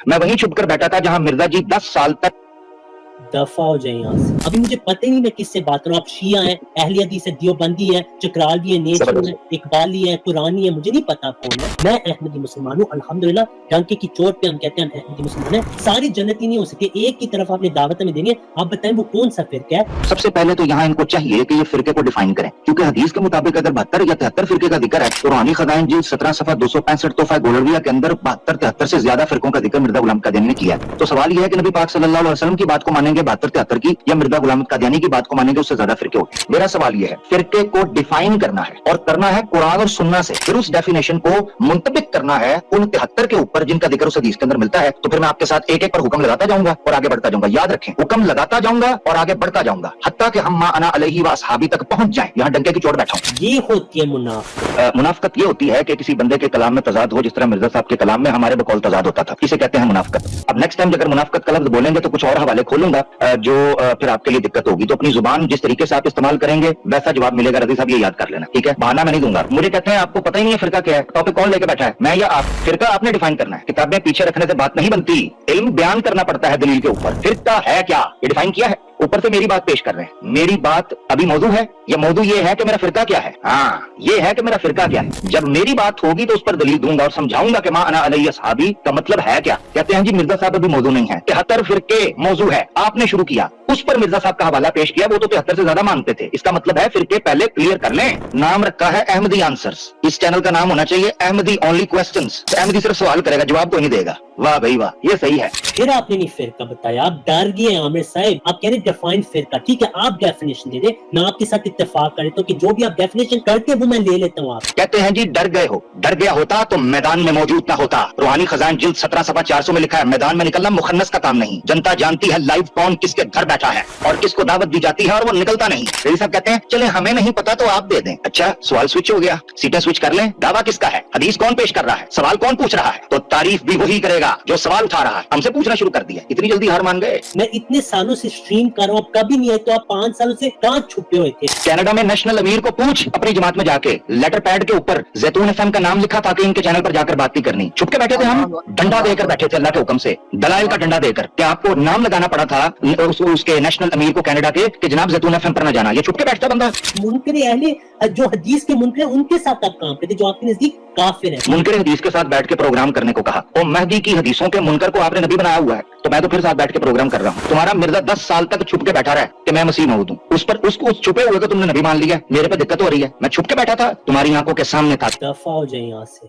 میں وہیں چھپ کر بیٹھا تھا جہاں مرزا جی 10 سال تک دفع ہو جائیں یہاں سے. ابھی مجھے پتہ ہی نہیں میں کس سے بات کروں. آپ شیعہ ہیں, اہل حدیث ہے, دیوبندی ہے, چکرالوی ہے, نیچری ہے, اقبالی ہے, قرآنی ہے, مجھے نہیں پتا آپ کون ہے. میں احمدی مسلمان ہوں الحمدللہ. ڈنکے کی چوٹ پہ ہم کہتے ہیں ہم احمدی مسلمان ہیں. ساری جنتی نہیں ہو سکتی, ایک کی طرف آپ نے دعوت میں دینی ہے. آپ بتائیں وہ کون سا فرقہ ہے؟ سب سے پہلے تو یہاں ان کو چاہیے کہ یہ فرقے کو ڈیفائن کریں, کیونکہ حدیث کے مطابق اگر 72 یا 73 فرقے کا ذکر ہے, قرآنی خزائن جلد 17 صفحہ 265 تحفہ گولرویہ کے اندر 72 73 سے زیادہ فرقوں کا ذکر مرزا غلام قادیانی نے کیا ہے. تو سوال یہ ہے کہ نبی پاک صلی اللہ علیہ وسلم کی بات کو مانیں گے 72 73 کی, یا مرزا غلام قادیانی کی بات کو مانیں گے اس سے زیادہ فرقے ہوتے ہیں؟ میرا سوال یہ ہے, فرقے کو ڈیفائن کرنا ہے اور کرنا ہے قرآن اور سنہ سے, پھر اس ڈیفینیشن کو منطبق کرنا ہے ان 73 کے اوپر جن کا ذکر اس حدیث کے اندر ملتا ہے. تو پھر میں آپ کے ساتھ ایک ایک پر حکم لگاتا جاؤں گا اور آگے بڑھتا جاؤں گا. یاد رکھیں, حکم لگاتا جاؤں گا اور آگے بڑھتا جاؤں گا حتیٰ کہ ہم ما انا علیہ و اصحابی تک پہنچ جائیں. یہاں ڈنکے کی چوٹ بیٹھا ہوں. یہ ہوتی ہے منافقت. منافقت یہ ہوتی ہے کہ کسی بندے کے کلام میں تضاد ہو, جس طرح مرزا صاحب کے کلام میں ہمارے بقول تضاد ہوتا تھا, اسے کہتے ہیں منافقت. اب نیکسٹ ٹائم اگر منافقت کا لفظ بولیں گے تو کچھ اور حوالے کھولوں گا جو پھر آپ کے لیے دقت ہوگی. تو اپنی زبان جس طریقے سے آپ استعمال کریں گے ویسا جواب ملے گا. رضی صاحب یہ یاد کر لینا, ٹھیک ہے؟ بہانہ میں نہیں دوں گا. مجھے کہتے ہیں آپ کو پتہ ہی نہیں ہے فرقہ کیا ہے, ٹاپک کون لے کے بیٹھا ہے, میں یا آپ؟ فرقہ آپ نے ڈیفائن کرنا ہے. کتابیں پیچھے رکھنے سے بات نہیں بنتی, علم بیان کرنا پڑتا ہے دلیل کے اوپر. فرقہ ہے کیا, یہ ڈیفائن کیا ہے. اوپر سے میری بات پیش کر رہے ہیں. میری بات ابھی موضوع ہے, یہ موضوع یہ ہے کہ میرا فرقہ کیا ہے. ہاں, یہ ہے کہ میرا فرقہ کیا ہے. جب میری بات ہوگی تو اس پر دلیل دوں گا اور سمجھاؤں گا کہ ما انا علیہ اصحابی کا مطلب ہے کیا. کہتے ہیں جی مرزا صاحب ابھی موضوع نہیں ہے, 73 فرقے موضوع ہے, آپ نے شروع کیا, اس پر مرزا صاحب کا حوالہ پیش کیا, وہ تو 73 سے زیادہ مانتے تھے. اس کا مطلب ہے فرقے پہلے کلیئر کر لیں. نام رکھا ہے احمدی آنسرز, اس چینل کا نام ہونا چاہیے احمدی اونلی کوسچنز. احمدی صرف سوال کرے گا, جواب کوئی نہیں دے گا. واہ بھائی واہ, یہ صحیح ہے. پھر آپ نے نہیں فرقہ بتایا, آپ ڈر گئے عامر صاحب. آپ کہہ رہے ڈیفائن فرقہ, ٹھیک ہے آپ ڈیفینیشن دے دیں, میں آپ کے ساتھ اتفاق کر لیتا ہوں کہ جو بھی آپ ڈیفینیشن کرتے ہیں وہ میں لے لیتا ہوں. آپ کہتے ہیں جی ڈر گئے ہو, ڈر گیا ہوتا تو میدان میں موجود نہ ہوتا. روحانی خزائن جلد 17 صفحہ 400 میں لکھا ہے, میدان میں نکلنا مخنث کا کام نہیں. جنتا جانتی ہے لائیو کون کس کے گھر بیٹھا ہے اور کس کو دعوت دی جاتی ہے اور وہ نکلتا نہیں. رضی صاحب کہتے ہیں چلے ہمیں نہیں پتا تو آپ دے دیں. اچھا سوال سوئچ ہو گیا, سیٹیں سوئچ کر لیں. دعویٰ کس کا ہے, حدیث کون پیش کر رہا ہے, سوال کون پوچھ رہا ہے, تو تعریف بھی وہی کرے گا جو سوال اٹھا رہا ہے. ہم سے پوچھنا شروع کر دیا, اتنی جلدی ہار مان گئے. میں اتنے سالوں سے اسٹریم کر رہا ہوں, آپ کبھی نہیں آئے, تو آپ 5 سالوں سے کہاں چھپے ہوئے تھے؟ کینیڈا میں نیشنل امیر کو پوچھ اپنی جماعت میں جا کے, لیٹر پیڈ کے اوپر زیتون ایف ایم کا نام لکھا تھا کہ ان کے چینل پر جا کر بات نہیں کرنی. چھپ کے بیٹھے تھے ہم, ڈنڈا دے کر بیٹھے تھے اللہ کے حکم سے, دلائل کا ڈنڈا دے کر. کیا آپ کو نام لگانا پڑا تھا اس کے نیشنل امیر کو کینیڈا کے کہ جناب زیتون ایف ایم پر نہ جانا؟ یہ چھپ کے بیٹھتا بندہ. منکر اہل جو حدیث کے منکر ہیں ان کے ساتھ آپ کام کرتے جو آپ کے نزدیک کافر ہیں. منکر حدیث کے ساتھ بیٹھ کے پروگرام کرنے کو کہا, اور مہدی کی حدیثوں کے منکر کو آپ نے نبی بنایا ہوا ہے, تو میں تو پھر ساتھ بیٹھ کے پروگرام کر رہا ہوں. تمہارا مرزا 10 سال تک چھپ کے بیٹھا رہا ہے کہ میں مسیح موعود ہوں, اس پر اس کو چھپے ہوئے کو تم نے نبی مان لیا. میرے پہ دقت ہو رہی ہے, میں چھپ کے بیٹھا تھا, تمہاری آنکھوں کے سامنے تھا. دفع ہو جائیں یہاں سے.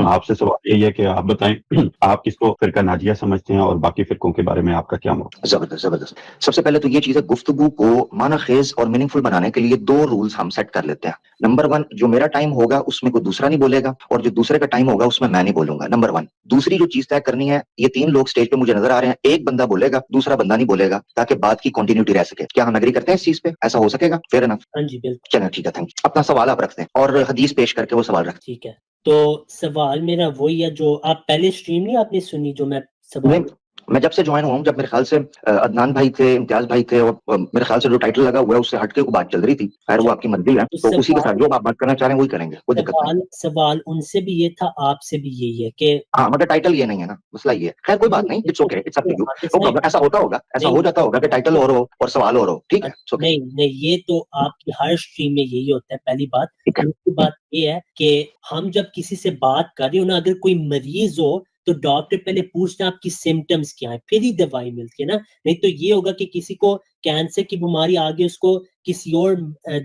آپ سے سوال یہی ہے کہ آپ بتائیں آپ کس کو فرقہ ناجیہ سمجھتے ہیں اور باقی فرقوں کے بارے میں آپ کا کیا موقف؟ زبردست زبردست. سب سے پہلے تو یہ چیز ہے, گفتگو کو معنی خیز اور میننگ فل بنانے کے لیے 2 رولز ہم سیٹ کر لیتے ہیں. نمبر 1, جو میرا ٹائم ہوگا اس میں کوئی دوسرا نہیں بولے گا, اور جو دوسرے کا ٹائم ہوگا اس میں نہیں بولوں گا. نمبر 1. دوسری جو چیز طے کرنی ہے, یہ 3 لوگ سٹیج پہ مجھے نظر آ رہے ہیں, ایک بندہ بولے گا دوسرا بندہ نہیں بولے گا, تاکہ بات کی کنٹینیوٹی رہ سکے. کیا ہم ایگری کرتے ہیں اس چیز پہ؟ ایسا ہو سکے گا؟ Fair enough. ہاں جی بالکل. چلیں ٹھیک ہے, تھینک یو. اپنا سوال آپ رکھتے ہیں اور حدیث پیش کر کے وہ سوال رکھتے ٹھیک ہے, تو سوال میرا وہی ہے جو آپ پہلے اسٹریم نہیں آپ نے سنی, جو میں سوال ہیں. میں جب سے جوائن ہوا ہوں, جب میرے خیال سے عدنان بھائی تھے, امتیاز بھائی تھے, اور میرے خیال سے جو ٹائٹل لگا ہوا ہے اس سے ہٹ کے کوئی بات چل رہی تھی. خیر وہ آپ کی مرضی ہے, تو اسی کے ساتھ جو آپ بات کرنا چاہ رہے ہیں وہی کریں گے, کوئی دقت نہیں. سوال ان سے بھی یہ تھا, آپ سے بھی یہی ہے کہ ہاں مگر ٹائٹل یہ نہیں ہے نا, مسئلہ یہ ہے. خیر کوئی بات نہیں, it's okay, it's up to you. ایسا ہوتا ہوگا, ایسا ہو جاتا ہوگا کہ ٹائٹل اور ہو اور سوال اور ہو, ٹھیک ہے. نہیں نہیں, یہ تو آپ کی ہر اسٹریم میں یہی ہوتا ہے. پہلی بات. دوسری بات یہ ہے کہ ہم جب کسی سے بات کر رہے ہو نا, اگر کوئی مریض ہو تو ڈاکٹر پہلے پوچھتے ہیں آپ کی سمٹمز کیا ہیں, پھر ہی دوائی ملتی ہے نا. نہیں تو یہ ہوگا کہ کسی کو کینسر کی بیماری آگے اس کو کسی اور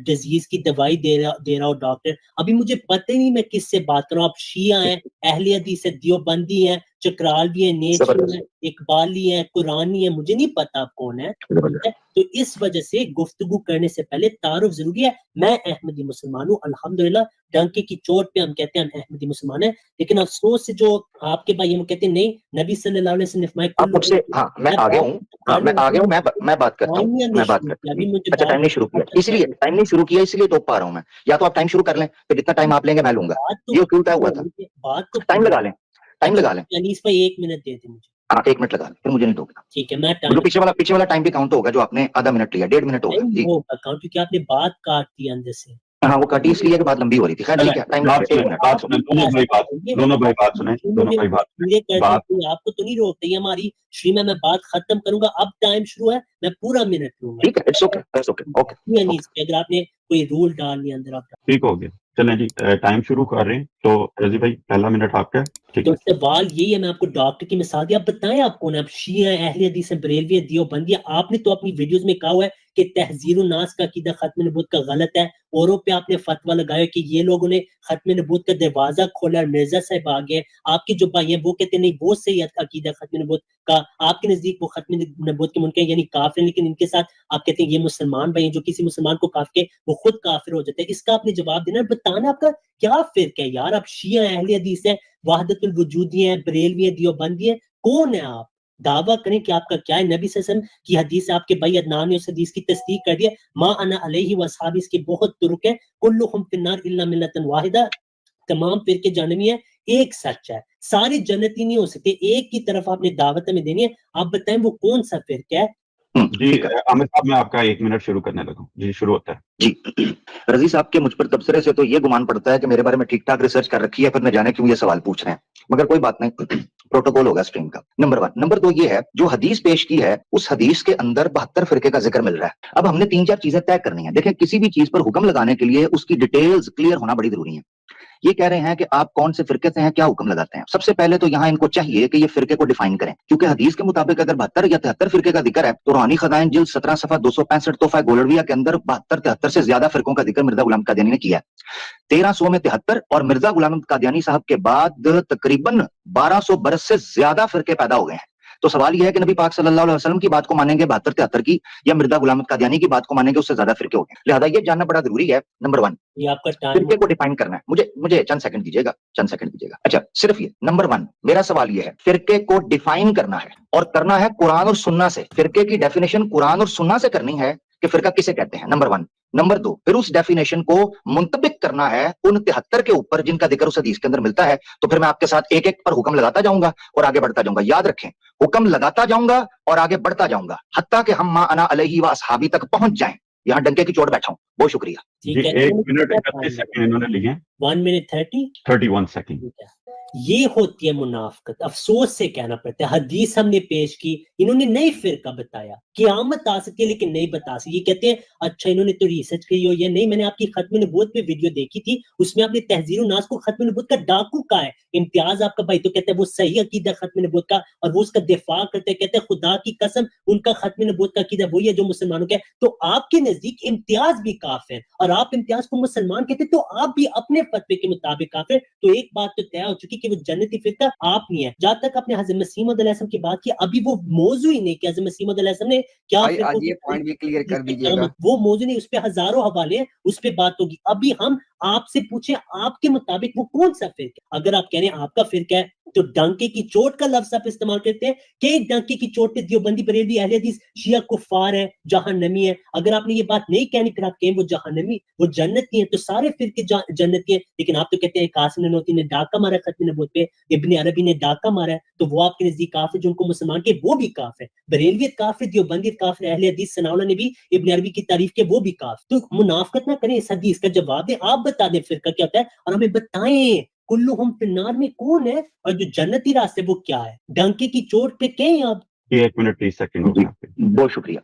ڈیزیز کی دوائی دے رہا ہو ڈاکٹر. ابھی مجھے پتہ ہی نہیں میں کس سے بات کر رہا ہوں. آپ شیعہ ہیں, اہل حدیث ہے, دیوبندی ہیں, چکرالوی ہیں, نیچری ہیں, اقبالی ہیں, قرآنی ہیں, مجھے نہیں پتا آپ کون ہیں. تو اس وجہ سے گفتگو کرنے سے پہلے تعارف ضروری ہے. میں احمدی مسلمان ہوں الحمدللہ, ڈنکے کی چوٹ پہ ہم کہتے ہیں ہم احمدی مسلمان ہیں. لیکن افسوس سے جو آپ کے بھائی ہم کہتے ہیں نہیں, نبی صلی اللہ علیہ وسلم نے فرمایا آپ مجھ سے, ہاں میں آگے ہوں, میں آگے ہوں, میں بات کرتا ہوں, میں بات کرتا ہوں. اچھا ٹائم نہیں شروع کیا, اس لیے ٹائم نہیں شروع کیا, اس لیے تو پا رہا ہوں میں. یا تو آپ ٹائم شروع کر لیں, پھر جتنا ٹائم آپ لیں گے میں لوں گا. یہ کیوں طے ہوا تھا؟ بات تو ٹائم لگا لیں, ٹائم لگا لیں. انیس بھائی 1 منٹ دے دیں مجھے. ہاں 1 منٹ لگا لیں, پھر مجھے نہیں ٹوکنا. ٹھیک ہے, میں پیچھے والا ٹائم بھی کاؤنٹ ہوگا جو آپ نے آدھا منٹ لیا, 1.5 منٹ ہوگا. کیونکہ آپ نے بات کاٹ دی اندر سے. हाँ वो काटी इसलिए कि बात लंबी हो रही थी। खैर ठीक है, टाइम बात सुने, बात सुने, दोनों भाई बात सुने, दोनों भाई बात सुने। बात आपको तो नहीं रोकते, ये हमारी स्ट्रीम है, मैं बात खत्म करूंगा, अब टाइम शुरू है, मैं पूरा मिनट लूंगा। ठीक है, it's okay, it's okay, okay. अगर आपने कोई रूल डाल लिया अंदर, आप ठीक हो गया, चलें जी, टाइम शुरू कर रहे हैं। तो रजी भाई पहला मिनट आपका, ठीक तो है। सवाल यही है, मैं आपको डॉक्टर की मिसाल दी, आप बताएं आप कौन है, आप शिया हैं, अहले हदीस हैं, बरेलवी हैं, देवबंदी हैं। आपने तो अपनी वीडियोस में कहा हुआ है कि तहजीरुन नास का अकीदा खत्म नबूवत का गलत है, औरों पे आपने फतवा लगाया कि ये लोगों ने खत्म नबूवत का दरवाजा खोला और मिर्जा साहब आ गए। आपके जो भाई हैं वो कहते नहीं वो सही है अकीदा खत्म नबूवत का, आपके नजदीक वो खत्म नबूवत के मुनकर यानी काफिर, लेकिन इनके साथ आप कहते हैं ये मुसलमान भाई हैं, जो किसी मुसलमान को काफिर के वो खुद काफिर हो जाते हैं। इसका आपने जवाब देना, बताना आपका क्या फिरका है यार, आप शिया हैं, अहले हदीस हैं, वहदतुल वजूदी हैं, बरेलवी हैं, देवबंदी हैं, कौन है आप? दावा करें कि आपका क्या है। नबी सल्लल्लाहु अलैहि वसल्लम की हदीस है, आपके भाई अदनान ने उस हदीस की तस्दीक कर दिया, मा अना अलैहि व अस्हाबी, इसके बहुत तुरुक है, कुल्लुहुम फिन्नार इल्ला मिल्लतन वाहिदा, तमाम फिरके जहन्नमी है, एक सच है, सारे जन्नती नहीं हो सकते, एक की तरफ आपने दावत में देनी है। आप बताएं वो कौन सा फिरका है? जी आमिर साहब, मैं आपका 1 मिनट शुरू करने लगा, जी शुरू होता है। जी रजी साहब के मुझ पर तबसरे से तो ये गुमान पड़ता है कि मेरे बारे में ठीक ठाक रिसर्च कर रखी है, फिर न जाने क्यों ये सवाल पूछ रहे हैं, मगर कोई बात नहीं, प्रोटोकॉल होगा स्ट्रीम का। नंबर 1। नंबर 2 ये है, जो हदीस पेश की है उस हदीस के अंदर 72 फिरके का जिक्र मिल रहा है। अब हमने 3-4 चीजें तय करनी है। देखें, किसी भी चीज पर हुक्म लगाने के लिए उसकी डिटेल्स क्लियर होना बड़ी जरूरी है। ये कह रहे हैं कि आप कौन से फिरके से हैं, क्या हुक्म लगाते हैं। सबसे पहले तो यहाँ इनको चाहिए कि ये फिरके को डिफाइन करें, क्योंकि हदीस के मुताबिक अगर 72 या 73 फिरके का जिक्र है तो रूहानी खजाइन जिल्द 17 सफा 265 तोहफा गोल्डविया के अंदर 72-73 से ज्यादा फिरकों का जिक्र मिर्जा गुलाम कादियानी ने किया है। 1300 में 73 और मिर्जा गुलाम कादियानी साहब के बाद तकरीबन 1200 बरस से ज्यादा फिरके पैदा हो गए हैं। तो सवाल यह है कि नबी पाक सल्लल्लाहु अलैहि वसल्लम की बात को मानेंगे 72-73 की, या मिर्जा गुलाम कादियानी की बात को मानेंगे उससे ज्यादा फिरके हो गए। लिहाजा ये जानना बड़ा जरूरी है। नंबर 1, ये आपका टाइम फिरके को डिफाइन करना है। मुझे चंद सेकंड दीजिएगा, चंद सेकंड दीजिएगा। अच्छा, सिर्फ ये नंबर 1 मेरा सवाल ये है, फिरके को डिफाइन करना है और करना है कुरान और सुन्ना से। फिरके की डेफिनेशन कुरान और सुन्ना से करनी है कि फिरका किसे कहते हैं, नंबर 1। नंबर 2, फिर उस डेफिनेशन को मुंतबिक करना है उन 73 के ऊपर जिनका जिक्र उस हदीस के अंदर मिलता है। तो फिर मैं आपके साथ एक एक पर हुक्म लगाता जाऊंगा और आगे बढ़ता जाऊंगा। याद रखें, हुक्म लगाता जाऊंगा और आगे बढ़ता जाऊंगा हत्ता कि हम मा अना अलैहि व अस्हाबी तक पहुंच जाएं। यहाँ डंके की चोट बैठा हूं। बहुत शुक्रिया जी। ठीक है, 1 मिनट 31 सेकंड इन्होंने लिए, 1 मिनट 31 सेकंड। ठीक है। ये होती है मुनाफकत, अफसोस से कहना पड़ता है। हदीस हमने पेश की, इन्होंने नई फिरका बताया, क़यामत आ सकती है लेकिन नहीं बता सकती। ये कहते हैं अच्छा इन्होंने तो रिसर्च की हो, ये नहीं, मैंने आपकी खत्म नबूवत पे वीडियो देखी थी, उसमें आपने तहजीरुन नास को खत्म नबूवत का डाकू कहा है। इम्तियाज आपका भाई तो कहते हैं वो सही अकीदा खत्म नबूवत का, और वो उसका दिफा करते हैं, कहते हैं खुदा की कसम उनका खत्म नबूवत का अकीदा वही है जो मुसलमानों का है। तो आपके नजदीक इम्तियाज भी काफिर है और आप इम्तियाज को मुसलमान कहते हैं, तो आप भी अपने फतवे के मुताबिक काफिर। तो एक बात तो तय हो चुकी कि वो जन्नती फिरका आप नहीं है। जहां तक आपने हज़रत मसीह मौऊद अलैहिस्सलाम की बात की, अभी वो मौजू ही नहीं कि हज़रत मसीह मौऊद अलैहिस्सलाम ने क्या भाई आज ये पॉइंट भी क्लियर कर दीजिएगा। वो मौजू नहीं, उस पे हजारों हवाले हैं, उस पे बात होगी। अभी हम आपसे पूछे आपके मुताबिक वो कौन सा फिरका। अगर आप कह रहे हैं आपका फिरका है तो डंके की चोट का लफ्ज आप इस्तेमाल करते हैं कि डंके की चोट पे देवबंदी बरेलवी अहले हदीस शिया कुफार है, जहन्नमी है। अगर आपने ये बात नहीं कहनी, फिर आप कहें वो जहन्नमी, वो जन्नती है, तो सारे फिरके जन्नती है। लेकिन आप तो कहते हैं कासिम ननौती ने डाका मारा खत्म नबूवत पे, इब्ने अरबी ने डाका मारा है, तो वो आपके नजदीक काफिर, जो उनको मुसलमान के वो भी काफिर, बरेलवियत काफिर, देवबंदियत काफिर, अहले हदीस सनाउल्लाह ने भी इब्ने अरबी की तारीफ के वो भी काफिर। तो मुनाफिकत ना करें, इस हदीस का जवाब दें, आप बता दें फिरका क्या होता है और हमें बताएं कुल्लुहुम फिन्नार में कौन है और जो जन्नती रास्ते वो क्या है। डंके की चोट पे कहें आप। 1 मिनट 30 सेकंड हो गए आपके। बहुत शुक्रिया।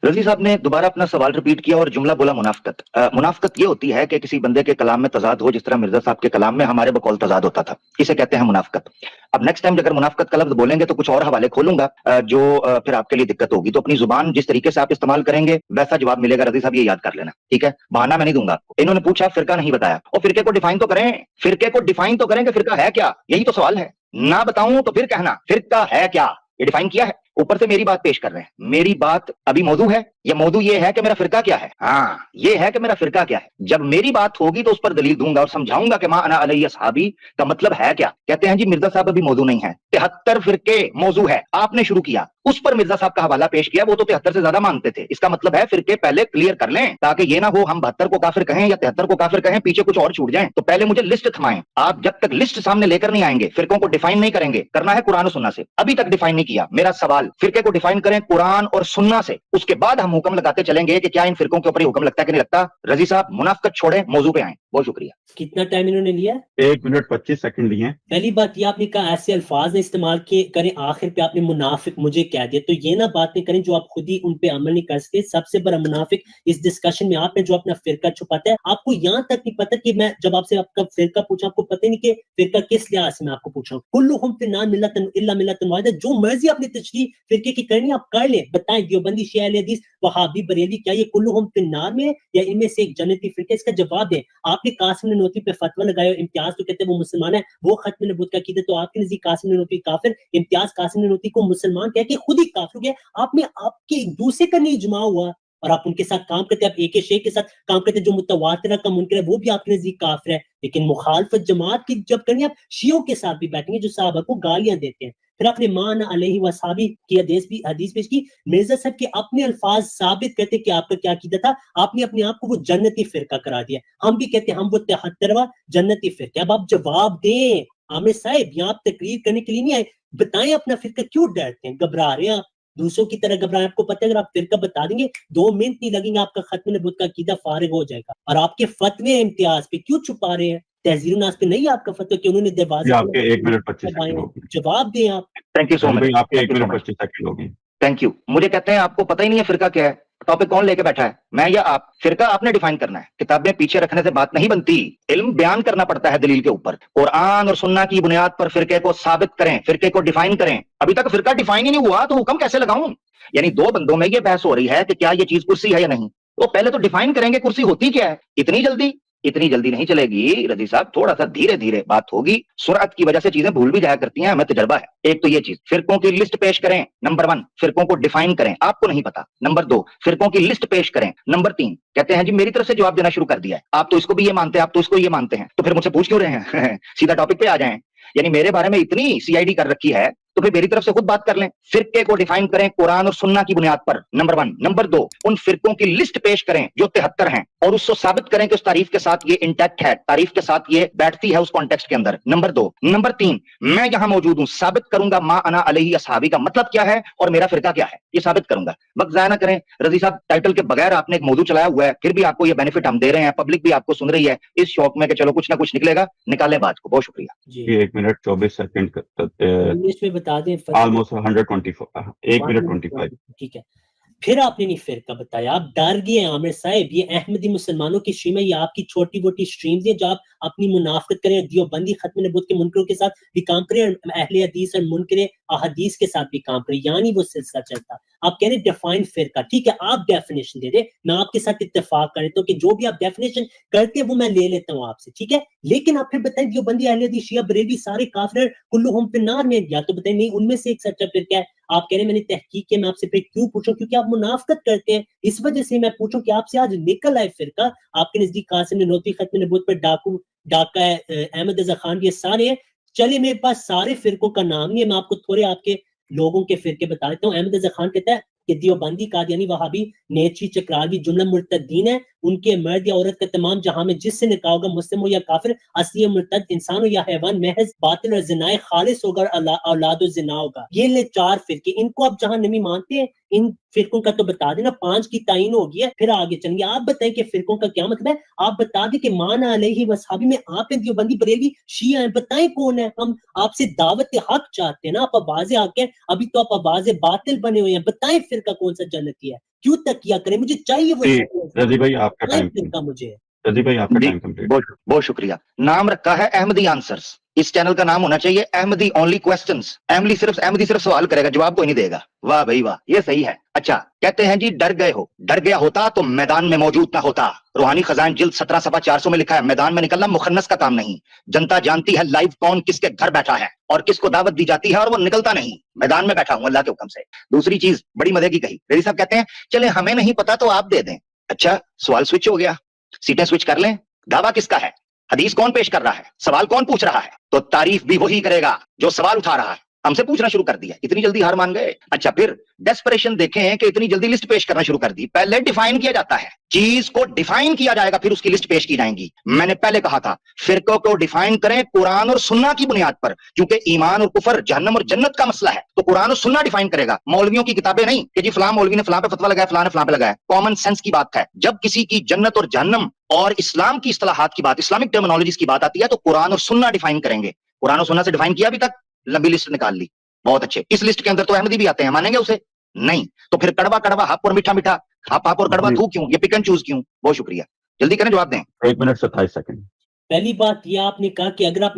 रजी साहब ने दोबारा अपना सवाल रिपीट किया और जुमला बोला मुनाफकत। मुनाफकत ये होती है कि किसी बंदे के कलाम में तजाद हो, जिस तरह मिर्जा साहब के कलाम में हमारे बकौल तजाद होता था, इसे कहते हैं मुनाफकत। अब नेक्स्ट टाइम अगर मुनाफकत का लफ्ज बोलेंगे तो कुछ और हवाले खोलूंगा जो फिर आपके लिए दिक्कत होगी। तो अपनी जुबान जिस तरीके से आप इस्तेमाल करेंगे वैसा जवाब मिलेगा। रजी साहब ये याद कर लेना, ठीक है। बहाना मैं नहीं दूंगा आपको। इन्होंने पूछा फिरका नहीं बताया, और फिरके को डिफाइन तो करें, फिरके को डिफाइन तो करें कि फिरका है क्या, यही तो सवाल है। ना बताऊं तो फिर कहना फिरका है क्या, ये डिफाइन किया है। ऊपर से मेरी बात पेश कर रहे हैं, मेरी बात अभी मौजू है, ये मौजू ये है कि मेरा फिरका क्या है। हाँ, ये है कि मेरा फिरका क्या है। जब मेरी बात होगी तो उस पर दलील दूंगा और समझाऊंगा कि मा अना अलैहि अस्हाबी का मतलब है क्या। कहते हैं जी मिर्जा साहब अभी मौजू नहीं है, 73 फिरके मौजू है, आपने शुरू किया, उस पर मिर्जा साहब का हवाला पेश किया, वो तो 73 से ज्यादा मानते थे। इसका मतलब है फिरके पहले क्लियर कर लें, ताकि ये ना हो हम 72 को काफिर कहें या 73 को काफिर कहें, पीछे कुछ और छूट जाए। तो पहले मुझे लिस्ट थमाएं। आप जब तक लिस्ट सामने लेकर नहीं आएंगे, फिरकों को डिफाइन नहीं करेंगे, करना है कुरान और सुन्ना से। अभी तक डिफाइन नहीं किया। मेरा सवाल सवाल, फिरके को डिफाइन करें कुरान और सुन्ना से, उसके बाद हम हुक्म लगाते चलेंगे कि क्या इन फिरकों के ऊपर हुक्म लगता है कि नहीं लगता। रजी साहब मुनाफिकत छोड़े, मौजू पे आए। बहुत शुक्रिया। कितना टाइम इन्होंने लिया? 1 मिनट 25 सेकंड लिए। पहली बात ये आपने कहा ऐसे अल्फाज ने इस्तेमाल किए करें, आखिर पे आपने मुनाफिक मुझे कह दिया, तो ये ना बात नहीं करें जो आप खुद ही उन पे अमल नहीं कर सकते। सबसे बड़ा मुनाफिक इस डिस्कशन में आपने जो अपना फिरका छुपाता है, आपको यहाँ तक नहीं पता कि मैं जब आपसे आपका फिरका पूछा, आपको पता ही नहीं कि फिरका किस लिहाज से मैं आपको पूछ रहा हूँ। कुल्लुहुम फिन्नार मिल्लतन इल्ला मिल्लतन वाहिदा, जो मर्जी अपनी तशरीह फिरके की करनी आप कर लें। बताएं देवबंदी, शिया अहले हदीस, वहाबी, बरेली, क्या ये कुल्लुहुम फिन्नार में या इनमें से एक जन्नती फिरका? इसका जवाब दें। आपने कासिम ननोती पे फतवा लगाया, इम्तियाज तो कहते हैं वो मुसलमान है, वो खत्म नबूवत का कीदा, तो आपके नजदीक कासिम ननोती काफिर, इम्तियाज कासिम ननोती को मुसलमान कह के खुद ही काफिर हो गया। आपने आपके एक दूसरे का नहीं इजमा हुआ और आप उनके साथ काम करते हैं, आप एक शेख के साथ काम करते हैं जो मुतवातिर का मुनकर है, वो भी आपके नजदीक काफिर है। लेकिन मुखालफत जमात की जब करनी, आप शियों के साथ भी बैठेंगे जो सहाबा को गालियां देते हैं। फिर आपने मान अलैहि वसहाबी की हदीस पेश की। मिर्जा साहब के अपने अल्फाज साबित करते कि आपका क्या कीदा था, आपने अपने आप को वो जन्नती फिरका करा दिया। हम भी कहते हैं हम वो 73वां जन्नती फिरका। अब आप जवाब दें आमिर साहब, यहाँ आप तकरीर करने के लिए नहीं आए, बताएं अपना फिरका, क्यों डरते हैं, घबरा रहे हैं आप, दूसरों की तरह घबराएं। आपको पता है अगर आप फिरका बता देंगे 2 मिनट नहीं लगेंगे, आपका खत्म नबूवत का अकीदा फारिग हो जाएगा। और आपके फतवे इम्तियाज पे क्यों छुपा रहे हैं? तहजीर नास पे नहीं आपका फतवा कि उन्होंने दरवाजे आपके 1 मिनट 25 सेकंड हो गए। जवाब दें आप। Thank you so much. आपके 1 मिनट 25 सेकंड हो गए। Thank you. मुझे कहते हैं आपको पता ही नहीं है फिरका क्या है, टॉपिक कौन लेके बैठा है, मैं या आप? फिरका आपने डिफाइन करना है, किताबें पीछे रखने से बात नहीं बनती, इल्म बयान करना पड़ता है दलील के ऊपर। कुरान और सुन्ना की बुनियाद पर फिरके को साबित करें, फिरके को डिफाइन करें। अभी तक फिरका डिफाइन ही नहीं हुआ तो हुक्म कैसे लगाऊं? यानी 2 बंदों में ये बहस हो रही है कि क्या ये चीज कुर्सी है या नहीं, तो पहले तो डिफाइन करेंगे कुर्सी होती क्या है। इतनी जल्दी नहीं चलेगी रजी साहब, थोड़ा सा धीरे धीरे बात होगी। सुरअत की वजह से चीजें भूल भी जाया करती हैं, हमें तजर्बा है। एक तो ये चीज, फिरकों की लिस्ट पेश करें, नंबर 1 फिरकों को डिफाइन करें, आपको नहीं पता। नंबर 2 फिरकों की लिस्ट पेश करें। नंबर 3 कहते हैं जी मेरी तरफ से जवाब देना शुरू कर दिया है, आप तो इसको भी ये मानते हैं, आप तो इसको ये मानते हैं, तो फिर मुझसे पूछ क्यों रहे हैं? सीधा टॉपिक पे आ जाएं। यानी मेरे बारे में इतनी सीआईडी कर रखी है तो फिर मेरी तरफ से खुद बात कर लें। फिरके को डिफाइन करें कुरान और सुन्ना की बुनियाद पर, नंबर 1। नंबर 2 उन फिरकों की लिस्ट पेश करें जो 73 हैं और उसको साबित करें कि उस तारीफ के साथ ये इंटैक्ट है, तारीफ के साथ ये बैठती है उस कॉन्टेक्स्ट के अंदर, नंबर 2। नंबर 3 मैं यहां मौजूद हूं, साबित करूंगा मा अना अलैहि अस्हाबी का मतलब क्या है और मेरा फिरका क्या है, ये साबित करूंगा। वक्त जाया ना करें रजी साहब, टाइटल के बगैर आपने एक मौजूद चलाया हुआ है, फिर भी आपको ये बेनिफिट हम दे रहे हैं, पब्लिक भी आपको सुन रही है इस शौक में कि चलो कुछ ना कुछ निकलेगा, निकालें बात को। बहुत शुक्रिया जी। 1 मिनट 24 सेकंड इंग्लिश में बता दें। Almost 124 1 minute 25। ठीक है। फिर आपने नहीं फिरका बताया, आप डर गए आमिर साहब। ये अहमदी मुसलमानों की स्ट्रीम है, ये आपकी छोटी मोटी स्ट्रीम्स है जो आप अपनी मुनाफिकत करें, दियोबंदी खत्म नबूवत के मुनकरों के साथ भी काम करें, अहले हदीस और मुनकर अहदीस के साथ भी काम करें, यानी वो सिलसिला चलता। आप कह रहे डिफाइन फिरका, ठीक है आप डेफिनेशन दे दे, मैं आपके साथ इत्तेफाक कर लेता हूँ कि जो भी आप डेफिनेशन करते हैं वो मैं ले लेता हूँ आपसे, ठीक है। लेकिन आप फिर बताएं दियोबंदी, अहले हदीस, शिया, बरेली सारे काफिर कुल्लुहुम फिन्नार में, या तो बताएं नहीं उनमें से एक सच्चा फिरका है। आप कह रहे हैं मैंने तहकीक किया, मैं आपसे फिर क्यों पूछूं? क्योंकि आप मुनाफिकत करते हैं, इस वजह से मैं पूछूं कि आपसे आज निकल आए फिरका। आपके नजदीक कासिम ननोती, खत्म नबूवत पर डाका है, अहमद रजा खान, ये सारे हैं। चलिए मेरे पास सारे फिरकों का नाम नहीं है, मैं आपको थोड़े आपके लोगों के फिरके बता देता हूँ। अहमद रजा खान कहता है कि दियोबंदी, कादियानी, वहाबी, नेची, चक्रावी जुमला मुर्तदीन है, उनके मर्द या औरत का तमाम जहां में जिससे निकाह होगा, मुस्लिम हो या काफिर, असली मुर्तद, इंसान हो या हैवान, महज बातिल और जिनाए खालिस होगा और औलाद और जिना होगा। ये ले 4 फिरके, इनको आप जहां नहीं मानते हैं, इन फिरकों का तो बता देना, 5 की तायीन होगी है। फिर आगे चलेंगे, आप बताएं कि फिरकों का क्या मतलब है। आप बता दें कि माना अलैहि वसहाबी में आप हैं, दियोबंदी, बरेली, शिया हैं, बताएं कौन है। हम आपसे दावत हक चाहते हैं ना, आप आवाज़ आके, अभी तो आप आवाज़ बातिल बने हुए हैं। बताएं फिरका कौन सा जन्नती है, क्यों तकिया करें, मुझे चाहिए वो रजी भाई आपका टाइम, फिरका मुझे। रजी भाई आपका टाइम कंप्लीट। बहुत शुक्रिया। नाम रखा है अहमदी आंसर्स, इस चैनल का नाम होना चाहिए अहमदी ओनली क्वेश्चंस। अहमदी सिर्फ सवाल करेगा, जवाब कोई नहीं देगा। वाह भाई वाह, ये सही है। अच्छा, कहते हैं जी डर गए हो, डर गया होता तो मैदान में मौजूद ना होता। रूहानी खजान जिल्द 17 सफा 400 में लिखा है, मैदान में निकलना मुखन्नस का काम नहीं। जनता जानती है लाइव कौन किसके घर बैठा है और किसको दावत दी जाती है और वो निकलता नहीं। मैदान में बैठा हूं अल्लाह के हुक्म से। दूसरी चीज बड़ी मजे की कही, रेडी साहब कहते हैं चले हमें नहीं पता तो आप दे दें। अच्छा, सवाल स्विच हो गया, सीटें स्विच कर लें। दावा किसका है, हदीस कौन पेश कर रहा है, सवाल कौन पूछ रहा है, तो तारीफ भी वही करेगा जो सवाल उठा रहा है। हमसे पूछना शुरू कर दिया, इतनी जल्दी हार मान गए। अच्छा, फिर डेस्परेशन देखें कि इतनी जल्दी लिस्ट पेश करना शुरू कर दी। पहले डिफाइन किया जाता है, चीज को डिफाइन किया जाएगा, फिर उसकी लिस्ट पेश की जाएगी। मैंने पहले कहा था फिरकों को डिफाइन करें कुरान और सुन्ना की बुनियाद पर, क्योंकि ईमान और कुफर, जहन्नम और जन्नत का मसला है, तो कुरान और सुन्ना डिफाइन करेगा, मौलवियों की किताबें नहीं कि जी फलां मौलवी ने फलां पे फतवा लगाया, फलां ने फलां पे लगाया। कॉमन सेंस की बात है। जब किसी की जन्नत और जहन्नम और इस्लाम की इस्तिलाहात की बात, इस्लामिक टर्मिनोलॉजीज की बात आती है, तो कुरान और सुन्ना डिफाइन करेंगे। कुरान और सुन्ना से डिफाइन किया अभी तक, लंबी लिस्ट निकाल ली, बहुत अच्छे। इस लिस्ट के अंदर तो अहमदी भी आते हैं, मानेंगे उसे? नहीं। तो फिर कड़वा कड़वा, हप और मीठा मीठा, हप और कड़वा जी। थू क्यों? ये पिक एंड चूज क्यों? बहुत शुक्रिया, जल्दी करें, जवाब दें। 1 मिनट 27 सेकंड। पहली बात ये आपने कहा कि अगर आप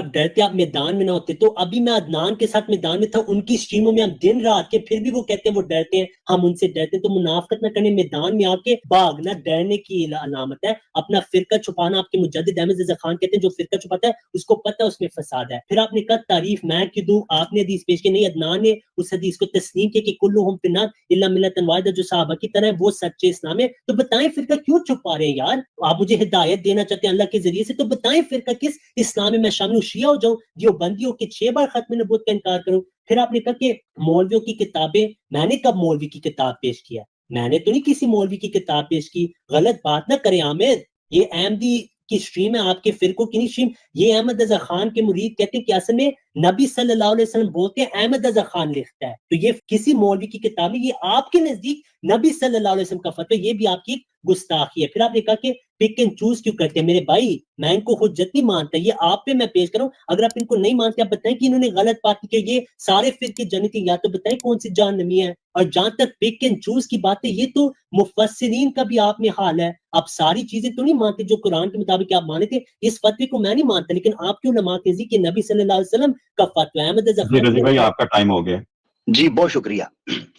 डरते आप मैदान में ना होते, तो अभी मैं अदनान के साथ मैदान में था, उनकी स्ट्रीमों में हम दिन रात के, फिर भी वो कहते हैं वो डरते हैं, हम उनसे डरते हैं। तो मुनाफिकत ना करने, मैदान में आके भागना डरने की अलामत है। अपना फिरका छुपाना, आपके मुजद्दिद अहमद रज़ा खान कहते हैं जो फिरका छुपाता है उसको पता है उसमें फसाद है। फिर आपने कहा तारीफ मैं क्यों दूं, आपने हदीस पेश की, नहीं अदनान ने उस हदीस को तस्लीम किया कि कुल्लुहुम फिन्नार इल्ला मिल्लतन वाहिदा, जो सहाबा की तरह वो सच्चे इस्लाम है। तो बताएं फिरका क्यों छुपा रहे हैं यार? आप मुझे हिदायत देना चाहते हैं अल्लाह के जरिए से, तो बताएं फिरका किस इस्लाम में मैं शामिल हूं, शिया हो जाऊं, देवबंदियों के 6 बार खत्म नबूवत का इनकार करूं। फिर आपने कहा कि मौलवियों की किताबें, मैंने कब मौलवी की किताब पेश किया? मैंने तो नहीं किसी मौलवी की किताब पेश की, गलत बात ना करें आमिर। ये अहमदी की स्ट्रीम है, आपके फिरकों की नहीं स्ट्रीम। ये अहमद रज़ा खान के मुरीद कहते हैं कि असल में नबी सल्लल्लाहु अलैहि वसल्लम बोलते हैं, अहमद रज़ा खान लिखता है। तो ये किसी मौलवी की किताब है, ये आपके नजदीक नबी सल्लल्लाहु अलैहि वसल्लम का फतवा, ये भी आपकी एक गुस्ताखी है। फिर आपने कहा कि पिक एंड चूज क्यों करते हैं? मेरे भाई, मैं इनको हुज्जत नहीं मानता, ये आप पे मैं पेश कर रहा हूं। अगर आप इनको नहीं मानते, आप बताएं कि इन्होंने गलत बात की, कि ये सारे फिरके जन्नती, या तो बताएं कौन सी जहन्नमी है। और जहां तक पिक एंड चूज की बात है, ये तो मुफस्सिरीन का भी आप में हाल है। आप सारी चीजें तो नहीं मानते जो कुरान के मुताबिक आप माने थे। इस फतवे को मैं नहीं मानता, लेकिन आपकी उलमा कहती कि नबी सल्लल्लाहु अलैहि वसल्लम का फतवा अहमद रज़ा जी रजी भाई, खान। आपका टाइम हो गया। जी बहुत शुक्रिया।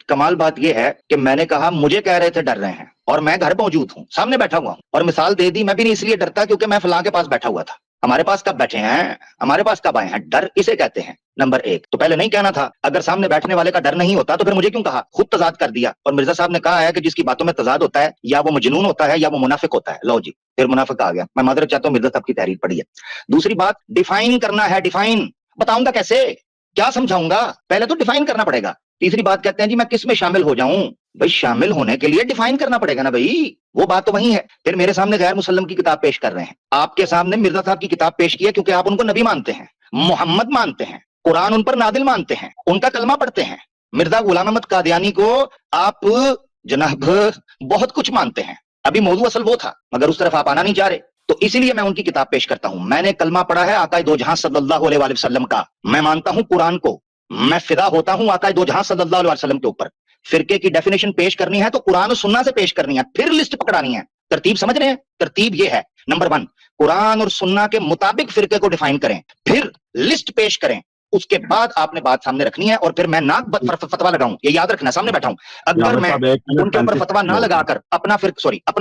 कमाल बात यह है कि मैंने कहा मुझे कह रहे थे डर रहे हैं, और मैं घर मौजूद हूं, सामने बैठा हुआ हूं, और मिसाल दे दी। मैं भी नहीं इसलिए डरता क्योंकि मैं फलां के पास बैठा हुआ था। हमारे पास कब बैठे हैं, हमारे पास कब आए हैं? डर इसे कहते हैं। नंबर 1 तो पहले नहीं कहना था। अगर सामने बैठने वाले का डर नहीं होता तो फिर मुझे क्यों कहा? खुद तजाद कर दिया। और मिर्जा साहब ने कहा है कि जिसकी बातों में तजाद होता है या वो मजनून होता है या वो मुनाफिक होता है। लो जी, फिर मुनाफिक आ गया। मैं मादरत चाहता हूँ, मिर्जा साहब की तहरीर पढ़ी है। दूसरी बात, डिफाइन करना है। डिफाइन बताऊंगा कैसे, क्या समझाऊंगा? पहले तो डिफाइन करना पड़ेगा। तीसरी बात, कहते हैं जी मैं किस में शामिल हो जाऊं? भाई शामिल होने के लिए डिफाइन करना पड़ेगा ना भाई, वो बात तो वही है। फिर मेरे सामने गैर मुसल्लम की किताब पेश कर रहे हैं, आपके सामने मिर्जा साहब की किताब पेश की है, क्योंकि आप उनको नबी मानते हैं, मोहम्मद मानते हैं, कुरान उन पर नादिल मानते हैं, उनका कलमा पढ़ते हैं। मिर्जा गुलाम अहमद कादियानी को आप जनाब बहुत कुछ मानते हैं। अभी मौजूद असल वो था, मगर उस तरफ आप आना नहीं चाह रहे, तो इसीलिए मैं उनकी किताब पेश करता हूं। मैंने कलमा पढ़ा है आका दो जहां सल्लल्लाहु अलैहि वसल्लम का, मैं मानता हूं कुरान को, मैं फिदा होता हूं आका दो जहां सल्लल्लाहु अलैहि वसल्लम के ऊपर। फिरके की डेफिनेशन पेश करनी है तो कुरान और सुन्ना से पेश करनी है, फिर लिस्ट पकड़ानी है। तरतीब समझ रहे हैं? तरतीब ये है, नंबर 1 कुरान और सुन्ना के मुताबिक फिरके को डिफाइन करें, फिर लिस्ट पेश करें, उसके बाद आपने बात सामने रखनी है, और फिर मैं ना फतवा लगाऊं, ये याद रखना, सामने बैठा हूं। अगर मैं उनके ऊपर फतवा ना लगाकर अपना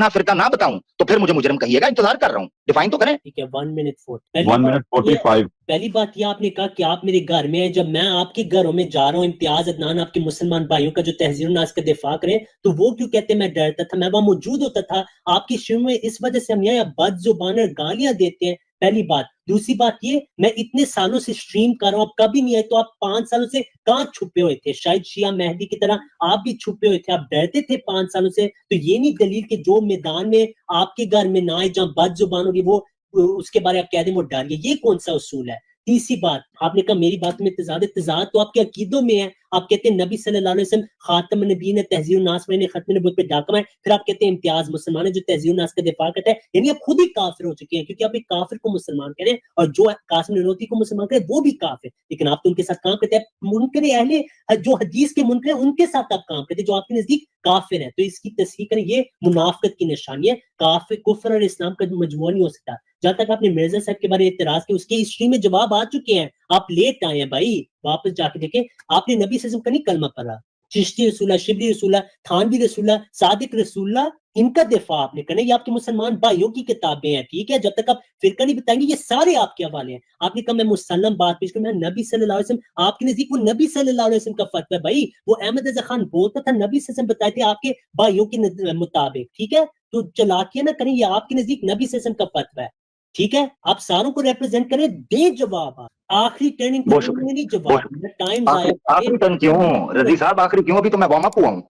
फिरका ना बताऊं तो फिर मुझे मुजरिम कहिएगा, इंतजार कर रहा हूं, डिफाइन तो करें। ठीक है, 1 मिनट 1 मिनट 45। पहली बात ये आपने कहा कि आप मेरे घर में हैं, जब मैं आपके घरों में जा रहा हूँ, इम्तियाज अदनान आपके मुसलमान भाइयों का जो तहजीर नाज का दिफा करें, तो वो क्यों कहते हैं मैं डरता था? मैं वहां मौजूद होता था आपकी शुरू में, इस वजह से हम यहाँ बद जुबान और गालियां देते हैं। पहली बात। दूसरी बात ये, मैं इतने सालों से स्ट्रीम कर रहा हूँ, आप कभी नहीं आए, तो आप 5 सालों से कहाँ छुपे हुए थे? शायद शिया मेहदी की तरह आप भी छुपे हुए थे, आप डरते थे 5 सालों से। तो ये नहीं दलील कि जो मैदान में आपके घर में ना आए, जहाँ बद जुबान होगी, वो उसके बारे में आप कह दें वो डर गए, ये कौन सा उसूल है? तीसरी बात, आपने कहा मेरी बात में तजाद तो आपके अकीदों में है। आप कहते हैं नबी सल्लल्लाहु अलैहि वसल्लम खातम नबी ने तहजीर नास ने खत्म नबूवत पे डाका है, फिर आप कहते हैं इम्तियाज मुसलमान है जो तहजीर नास का दिफा करता है। यानी आप खुद ही काफिर हो चुके हैं, क्योंकि आप एक काफिर को मुसलमान कह रहे हैं, और जो कासिम ननौती को मुसलमान कह रहे हैं वो भी काफिर, लेकिन आप तो उनके साथ काम करते हैं। मुनकर अहले जो हदीस के मुनकर हैं उनके साथ आप काम करते हैं, जो आपके नजदीक काफिर है। तो इसकी तस्हीह करें, ये मुनाफिकत की निशानी है। काफिर कुफ्र और इस्लाम का मजमूआ नहीं हो सकता। जहां तक आपने मिर्जा साहब के बारे में इतराज किया, उसके हिस्ट्री में जवाब आ चुके हैं, आप लेट आए हैं भाई, वापस जाके देखें। आपने नबी सल्लल्लाहु अलैहि वसल्लम का नहीं कलमा पढ़ा, चिश्ती रसूला, शिबली रसूला, थानवी रसूला, सादिक रसूला, इनका दिफा आपने करना। ये आपके मुसलमान भाइयों की किताबें हैं, ठीक है? जब तक आप फिरका नहीं बताएंगे, ये सारे आपके हवाले हैं। आपने कहा मैं मुसल्लम बात पेश करूं, मैं नबी सल्लल्लाहु अलैहि वसल्लम, आपके नजदीक वो नबी सल्लल्लाहु अलैहि वसल्लम का फतवा है भाई। वो अहमद रज़ा खान बोलता था नबी सल्लल्लाहु अलैहि वसल्लम बताए थे आपके भाइयों के मुताबिक, ठीक है? तो चलाकियां ना करें, ये आपके नजदीक नबी सल्लल्लाहु अलैहि वसल्लम का फतवा है। ٹھیک ہے, آپ ساروں کو ریپرزینٹ کریں, دے جواب. آپ آخری ٹرننگ بہت پوائنٹ میں نہیں شکریہ. جواب, ٹائم ضائع آخری ٹرن کیوں رضی صاحب, آخری کیوں؟ ابھی تو میں وارم اپ ہوا ہوں.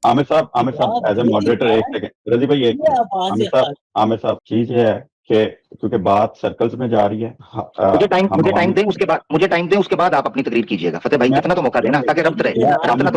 عامر صاحب ایز اے ماڈریٹر ایک سیکنڈ. رضی بھائی ایک منٹ. عامر صاحب چیز یہ ہے کہ کیونکہ بات سرکلز میں جا رہی ہے, مجھے ٹائم دیں, اس کے بعد آپ اپنی تقریر کیجیے گا. فتح بھائی اتنا تو موقع دینا تاکہ ربط رہے, ربط نہ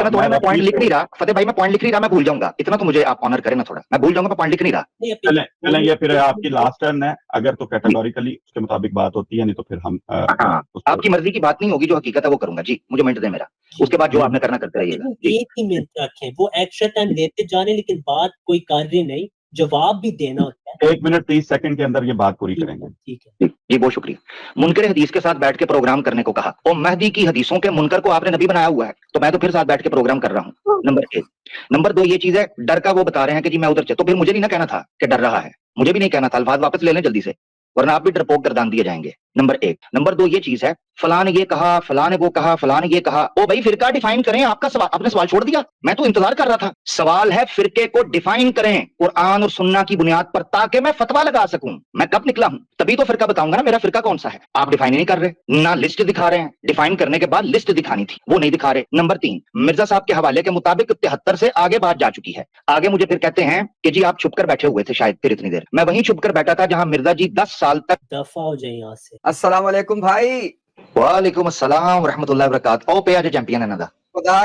توڑے. میں پوائنٹ لکھ نہیں رہا فتح بھائی, میں پوائنٹ لکھ نہیں رہا, میں بھول جاؤں گا. اتنا تو مجھے آپ آنر کریں نا تھوڑا, میں بھول جاؤں گا, میں پوائنٹ لکھ نہیں رہا. چلیں یہ پھر آپ کی لاسٹ ٹرن ہے, اگر تو کیٹیگوریکلی اس کے مطابق بات ہوتی ہے, نہیں تو پھر ہم آپ کی مرضی کی بات نہیں ہوگی, جو حقیقت ہے وہ کروں گا. جی مجھے منٹ دیں میرا, اس کے بعد جو آپ نے کرنا کرتے رہیے گا. ایک ہی منٹ رکھیں, وہ ایکسٹرا ٹائم لیتے جانے, لیکن بات کوئی کر رہی نہیں, جواب بھی دینا ہوتا ہے. 1 منٹ 30 سیکنڈ کے اندر یہ بات پوری کریں گے. ٹھیک ہے جی بہت شکریہ. منکر حدیث کے ساتھ بیٹھ کے پروگرام کرنے کو کہا, اور مہدی کی حدیثوں کے منکر کو آپ نے نبی بنایا ہوا ہے, تو میں تو پھر ساتھ بیٹھ کے پروگرام کر رہا ہوں. نمبر 1. نمبر 2 یہ چیز ہے, ڈر کا وہ بتا رہے ہیں کہ جی میں ادھر تو پھر مجھے نہیں نہ کہنا تھا کہ ڈر رہا ہے, مجھے بھی نہیں کہنا تھا. الفاظ واپس لے لیں جلدی سے, ورنہ آپ بھی ڈرپوک گردان دیے جائیں گے. نمبر 1. نمبر 2 یہ چیز ہے, فلاں نے یہ کہا, فلاں نے وہ کہا, فلاں نے یہ کہا. او بھائی فرقہ ڈیفائن کریں. آپ کا سوال, آپ نے سوال چھوڑ دیا, میں تو انتظار کر رہا تھا. سوال ہے فرقے کو ڈیفائن کریں قرآن اور سنہ کی بنیاد پر, تاکہ میں فتویٰ لگا سکوں. میں کب نکلا ہوں تبھی تو فرقہ بتاؤں گا نا, میرا فرقہ کون سا ہے. آپ ڈیفائن نہیں کر رہے, نہ لسٹ دکھا رہے ہیں. ڈیفائن کرنے کے بعد لسٹ دکھانی تھی, وہ نہیں دکھا رہے. نمبر 3, مرزا صاحب کے حوالے کے مطابق 73 سے آگے بات جا چکی ہے. آگے مجھے پھر کہتے ہیں کہ جی آپ چھپ کر بیٹھے ہوئے تھے شاید پھر اتنی دیر. میں وہیں چھپ کر بیٹھا تھا جہاں مرزا جی 10 سال تک. دفعہ ہو جائے یہاں سے. السلام علیکم بھائی. وعلیکم السلام ورحمۃ اللہ وبرکاتہ. او پہ آج چیمپئن ہے نا. خدا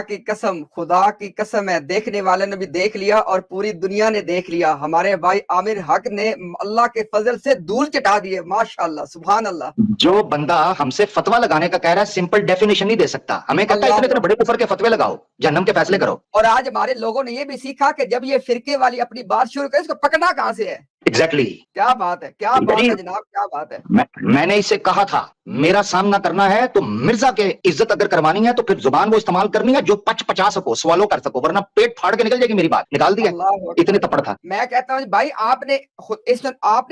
کی قسم ہے, دیکھنے والے نے بھی دیکھ لیا اور پوری دنیا نے دیکھ لیا. ہمارے بھائی عامر حق نے اللہ کے فضل سے دھول چٹا دیے, ماشاءاللہ سبحان اللہ. جو بندہ ہم سے فتویٰ لگانے کا کہہ رہا ہے, سمپل ڈیفینیشن نہیں دے سکتا. ہمیں کہتا ہے اتنے بڑے کفر کے فتوے لگاؤ, جہنم کے فیصلے کرو. اور آج ہمارے لوگوں نے یہ بھی سیکھا کہ جب یہ فرقے والی اپنی بات شروع کرے, اس کو پکڑنا کہاں سے ہے. ایگزیکٹلی. کیا بات ہے, کیا بات ہے جناب, کیا بات ہے. میں نے اسے کہا تھا میرا سامنا کرنا ہے تو مرزا کے عزت اگر کروانی ہے تو پھر زبان وہ استعمال کرنی ہے جو پچا سکو, سوالو کر سکو, ورنہ پیٹ پھاڑ کے نکل جائے گی میری بات. نکال دیا, اتنے تپڑ تھا. میں کہتا ہوں بھائی, آپ نے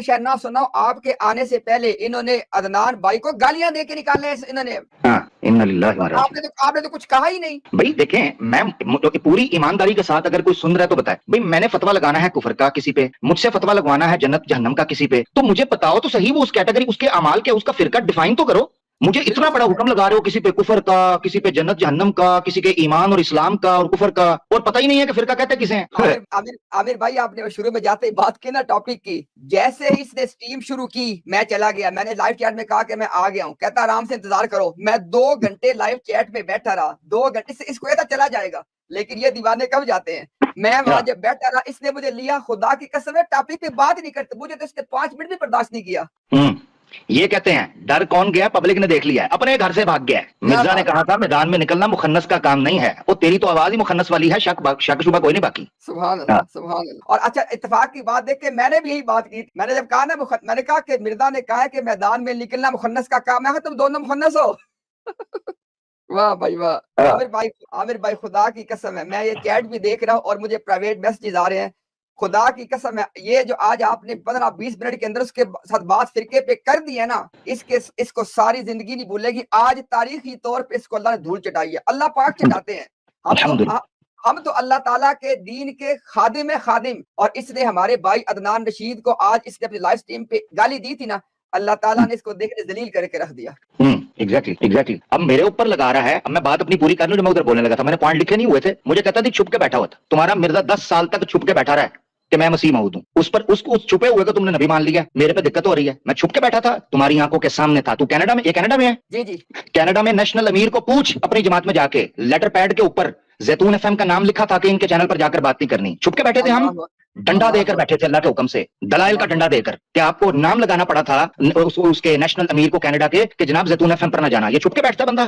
شاید نہ سنا, آپ کے آنے سے پہلے انہوں نے عدنان بھائی کو گالیاں دے کے نکالے انہوں نے. آپ نے تو کچھ کہا ہی نہیں. بھائی دیکھیں, میں پوری ایمانداری کے ساتھ اگر کوئی سن رہا ہے تو بتائے بھائی, میں نے فتویٰ لگانا ہے کفر کا کسی پہ, مجھ سے فتویٰ لگوانا ہے جنت جہنم کا کسی پہ, تو مجھے بتاؤ تو صحیح وہ اس کیٹیگری, اس کے اعمال کے, اس کا فرقہ ڈیفائن تو کرو. مجھے اتنا بڑا حکم لگا رہے ہو کسی پہ کفر کا, کسی پہ جنت جہنم کا, کسی کے ایمان اور اسلام کا اور کفر کا, اور پتہ ہی نہیں ہے کہ فرقہ کہتے کسے ہیں. عامر بھائی, آپ نے شروع میں جاتے ہی بات کی نا ٹاپک کی, جیسے ہی اس نے سٹریم شروع کی میں چلا گیا. میں نے لائیو چیٹ میں کہا کہ میں آ گیا ہوں, کہتا آرام سے انتظار کرو. میں 2 گھنٹے لائیو چیٹ میں بیٹھا رہا, 2 گھنٹے سے اس کو کہتا چلا جائے گا, لیکن یہ دیوانے کب جاتے ہیں. میں وہاں جب بیٹھا رہا, اس نے مجھے لیا, خدا کی قسم ہے ٹاپک پہ بات ہی نہیں کرتے. مجھے تو اس نے 5 منٹ بھی برداشت نہیں کیا. یہ کہتے ہیں ڈر کون گیا, پبلک نے دیکھ لیا ہے, اپنے گھر سے بھاگ گیا ہے. مرزا نے کہا تھا میدان میں نکلنا مخنث کا کام نہیں ہے, وہ تیری تو آواز ہی مخنث والی ہے, شک شبہ کوئی نہیں باقی. سبحان اللہ, سبحان اللہ. اور اچھا اتفاق کی بات دیکھ کے میں نے بھی یہی بات کی. میں نے جب کہا نا, میں نے کہا کہ مرزا نے کہا ہے کہ میدان میں نکلنا مخنث کا کام ہے, تم دونوں مخنث ہو. واہ بھائی واہ. عامر بھائی خدا کی قسم ہے, میں یہ چیٹ بھی دیکھ رہا ہوں اور مجھے پرائیویٹ میسیجز آ رہے ہیں. خدا کی قسم ہے, یہ جو آج آپ نے 15-20 منٹ کے اندر اس کے ساتھ بات فرقے پہ کر دی ہے نا, اس کو ساری زندگی نہیں بھولے گی. آج تاریخی طور پہ اس کو اللہ نے دھول چٹائی ہے. اللہ پاک چٹاتے ہیں. ہم تو اللہ تعالیٰ کے دین کے خادم خادم, اور اس نے ہمارے بھائی عدنان رشید کو آج اس نے اپنی لائف سٹریم پہ گالی دی تھی نا, اللہ تعالیٰ نے اس کو دیکھنے ذلیل کر کے رکھ دیا. ایگزیکٹلی. اب میرے اوپر لگا رہا ہے, اب میں بات اپنی پوری کر لوں. جو میں ادھر بولنے لگا تھا, میں نے پوائنٹ لکھے نہیں ہوئے تھے, مجھے کہتا تھا چھپ کے بیٹھا ہوا تھا. تمہارا مرزا 10 سال تک چھپ کے بیٹھا رہا ہے کہ میں مسیح موعود ہوں. اس پر اس چھپے ہوئے کو تم نے نبی مان لیا. میرے پہ دقت ہو رہی ہے, میں چھپ کے بیٹھا تھا, تمہاری آنکھوں کے سامنے تھا. تو کینیڈا میں, یہ کینیڈا میں ہے. جی جی, کینیڈا میں نیشنل امیر کو پوچھ اپنی جماعت میں جا کے, لیٹر پیڈ کے اوپر زیتون FM کا نام لکھا تھا کہ ان کے چینل پر جا کر بات نہیں کرنی. چھپ کے بیٹھے تھے ہم, ڈنڈا دے کر بیٹھے تھے اللہ کے حکم سے, دلائل کا ڈنڈا دے کر, کہ آپ کو نام لگانا پڑا تھا اس کے نیشنل امیر کو کینیڈا کے کہ جناب زیتون FM پر نہ جانا. یہ چھپ کے بیٹھتا بندہ.